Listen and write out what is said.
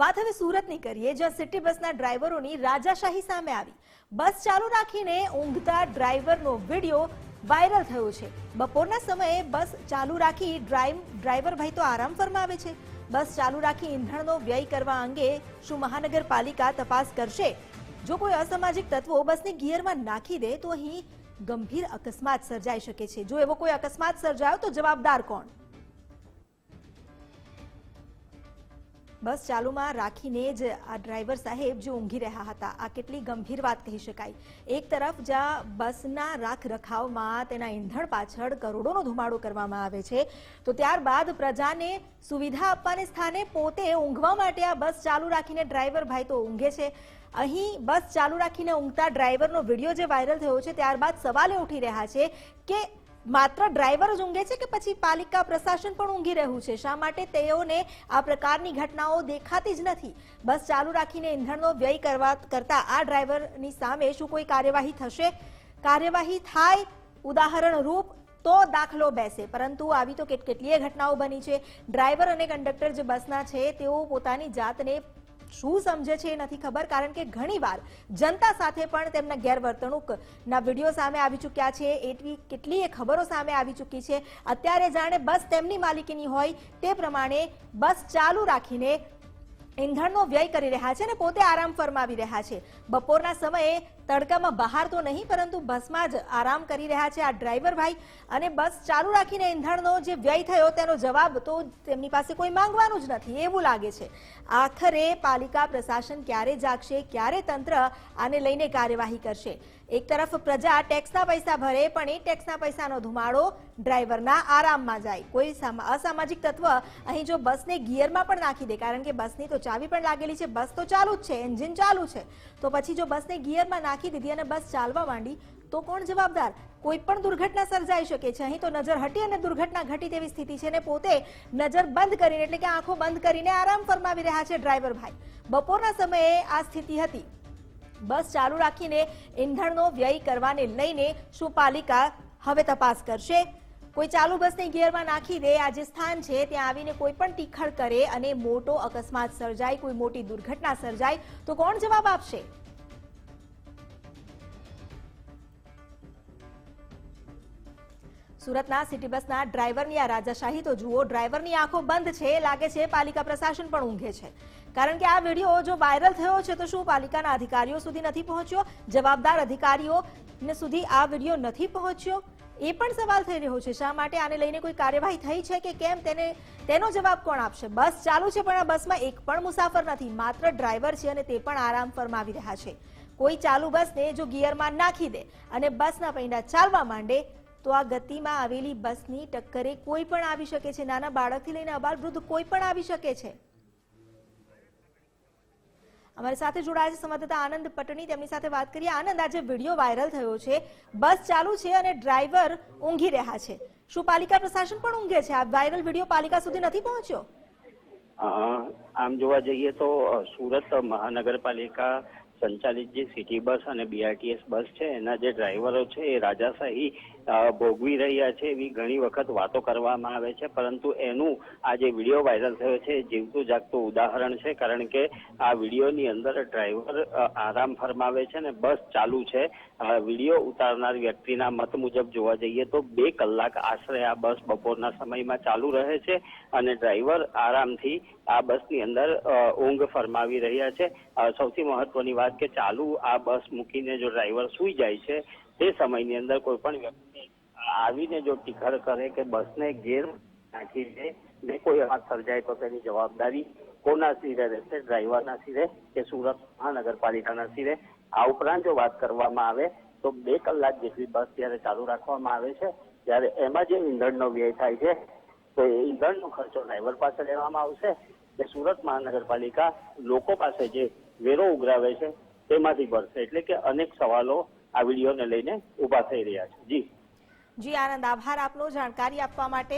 વાત હવે સુરતની કરીએ, જ્યાં સિટી બસના ડ્રાઈવરોની રાજાશાહી સામે આવી. બસ ચાલુ રાખીને ઊંઘતા ડ્રાઈવરનો વિડીયો વાયરલ થયો છે. બપોરના સમયે બસ ચાલુ રાખી ડ્રાઈવર ભાઈ તો આરામ ફરમાવે છે. બસ ચાલુ રાખી ઈંધણનો વ્યય કરવા અંગે શું મહાનગરપાલિકા તપાસ કરશે? જો કોઈ અસામાજિક તત્વો બસને ગિયરમાં નાખી દે તો અહીં ગંભીર અકસ્માત સર્જાઈ શકે છે. જો એવો કોઈ અકસ્માત સર્જાયો તો જવાબદાર કોણ? બસ ચાલુમાં રાખીને જ આ ડ્રાઈવર સાહેબ જે ઊંઘી રહ્યા હતા, આ કેટલી ગંભીર વાત કહી શકાય. એક તરફ જ્યાં બસના રાખ રખાવમાં તેના ઈંધણ પાછળ કરોડોનો ધુમાડો કરવામાં આવે છે, તો ત્યારબાદ પ્રજાને સુવિધા આપવાને સ્થાને પોતે ઊંઘવા માટે આ બસ ચાલુ રાખીને ડ્રાઈવર ભાઈ તો ઊંઘે છે. અહીં બસ ચાલુ રાખીને ઊંઘતા ડ્રાઈવરનો વિડીયો જે વાયરલ થયો છે, ત્યારબાદ સવાલો ઉઠી રહ્યા છે કે માત્ર ડ્રાઈવર જ ઊંઘે છે કે પછી પાલિકા પ્રશાસન પણ ઊંઘી રહ્યું છે? શા માટે તેઓને આ પ્રકારની ઘટનાઓ દેખાતી જ નથી? બસ ચાલુ રાખીને ઈંધણનો વ્યય કરતા આ ડ્રાઈવરની સામે શું કોઈ કાર્યવાહી થશે? કાર્યવાહી થાય ઉદાહરણ રૂપ તો દાખલો બેસે, પરંતુ આવી તો કેટલીય ઘટનાઓ બની છે. ડ્રાઈવર અને કંડક્ટર જે બસના છે તેઓ પોતાની જાતને શું સમજે છે એ નથી ખબર, કારણ કે ઘણીવાર જનતા સાથે પણ તેમના ગેરવર્તણૂકના વિડીયો સામે આવી ચૂક્યા છે. એવી કેટલીય ખબરો સામે આવી ચૂકી છે. અત્યારે જાણે બસ તેમની માલિકીની હોય તે પ્રમાણે બસ ચાલુ રાખીને ઈંધણનો વ્યય કરી રહ્યા છે અને પોતે આરામ ફરમાવી રહ્યા છે. બપોરના સમયે તડકામાં બહાર તો નહીં, પરંતુ બસમાં જ આરામ કરી રહ્યા છે આ ડ્રાઈવર ભાઈ. અને બસ ચાલુ રાખીને ઈંધણનો જે વ્યય થયો તેનો જવાબ તો તેમની પાસે કોઈ માંગવાનું જ નથી એવું લાગે છે. આખરે પાલિકા પ્રશાસન ક્યારે જાગશે, ક્યારે તંત્ર આને લઈને કાર્યવાહી કરશે? એક તરફ પ્રજા ટેક્સના પૈસા ભરે, પણ એ ટેક્સના પૈસાનો ધુમાડો ડ્રાઈવરના આરામમાં જાય. કોઈ અસામાજિક તત્વ અહીં જો બસને ગિયરમાં પણ નાખી દે, કારણ કે બસની તો ચાવી પણ લાગેલી છે, બસ તો ચાલુ જ છે, એન્જિન ચાલુ છે, તો પછી જો બસને ગિયરમાં નાખી દીધી અને બસ ચાલવા માંડી તો કોણ જવાબદાર? કોઈ પણ દુર્ઘટના સર્જાઈ શકે છે. અહીં તો નજર હટી અને દુર્ઘટના ઘટી તેવી સ્થિતિ છે ને પોતે નજર બંધ કરીને, એટલે કે આંખો બંધ કરીને આરામ ફરમાવી રહ્યા છે ડ્રાઈવર ભાઈ. બપોરના સમયે આ સ્થિતિ હતી. બસ ચાલુ રાખીને ઈંધણનો વ્યય કરવાને લઈને શું પાલિકા હવે તપાસ કરશે? કોઈ ચાલુ બસને ગિયરમાં નાખી દે, આ જે સ્થાન છે ત્યાં આવીને કોઈ પણ ટીખળ કરે અને મોટો અકસ્માત સર્જાય, કોઈ મોટી દુર્ઘટના સર્જાય તો કોણ જવાબ આપશે? સુરતના સિટી બસના ડ્રાઈવરની આ રાજાશાહી તો જુઓ. ડ્રાઈવરની આંખો બંધ છે, લાગે છે પાલિકા પ્રશાસન પણ ઊંઘે છે. કારણ કે આ વિડીયો જો વાયરલ થયો છે તો શું પાલિકાના અધિકારીઓ સુધી નથી પહોંચ્યો? જવાબદાર અધિકારીઓને સુધી આ વિડીયો નથી પહોંચ્યો? એ પણ સવાલ થઈ રહ્યો છે. શા માટે આને લઈને કોઈ કાર્યવાહી થઈ છે કે કેમ, તેનો જવાબ કોણ આપશે? બસ ચાલુ છે પણ આ બસમાં એક પણ મુસાફર નથી, માત્ર ડ્રાઈવર છે અને તે પણ આરામ ફરમાવી રહ્યા છે. કોઈ ચાલુ બસને જો ગિયરમાં નાખી દે અને બસના પૈડા ચાલવા માંડે તો આ ગતિમાં આવેલી બસની ટક્કરે કોઈ પણ આવી શકે છે. નાના બાળકથી લઈને અબાલ વૃદ્ધ કોઈ પણ આવી શકે છે. અમારી સાથે જોડાયા છે સંવાદદાતા આનંદ પટણી, તેમની સાથે વાત કરીએ. આનંદ, આજે વિડીયો વાયરલ થયો છે, બસ ચાલુ છે અને ડ્રાઈવર ઊંઘી રહ્યા છે, શું પાલિકા પ્રશાસન પણ ઊંઘે છે? આ વાયરલ વિડીયો પાલિકા સુધી નથી પહોંચ્યો? આમ જોવા જઈએ તો સુરત મહાનગરપાલિકા સંચાલિત જે સિટી બસ અને બીઆરટીએસ બસ છે એના જે ડ્રાઈવરો છે એ રાજાશાહી ભોગવી રહ્યા છે એવી ઘણી વખત વાતો કરવામાં આવે છે, પરંતુ એનું આ જે વિડીયો વાયરલ થયો છે એ જીવતું જાગતું ઉદાહરણ છે. કારણ કે આ વિડીયોની અંદર ડ્રાઈવર આરામ ફરમાવે છે ને બસ ચાલુ છે. વિડીયો ઉતારનાર વ્યક્તિના મત મુજબ જોવા જઈએ તો 2 કલાક આશરે આ બસ બપોરના સમયમાં ચાલુ રહે છે અને ડ્રાઈવર આરામથી આ બસની અંદર ઊંઘ ફરમાવી રહ્યા છે. સૌથી મહત્વની વાત કે ચાલુ આ બસ મૂકીને જો ડ્રાઈવર સૂઈ જાય છે તે સમયની અંદર કોઈ પણ વ્યક્તિ આવીને જો ટીખળ કરે કે બસને ગેર નાખી દે ને કોઈ હાથ સર્જાય તો તેની જવાબદારી કોના સિરે રહેશે? ડ્રાઈવરના સિરે કે સુરત મહાનગરપાલિકાના સિરે? આ ઉપરાંત જો વાત કરવામાં આવે તો 2 કલાક જેટલી બસ જ્યારે ચાલુ રાખવામાં આવે છે ત્યારે એમાં જે ઈંધણનો વ્યય થાય છે તો એ ઈંધણનો ખર્ચો ડ્રાઈવર પાસે લેવામાં આવશે કે સુરત મહાનગરપાલિકા લોકો પાસે જે વેરો ઉઘરાવે છે તેમાંથી ભરશે? એટલે કે અનેક સવાલો આ વિડીયોને લઈને ઉભા થઈ રહ્યા છે. જી આનંદ, આભાર આપનો જાણકારી આપવા માટે.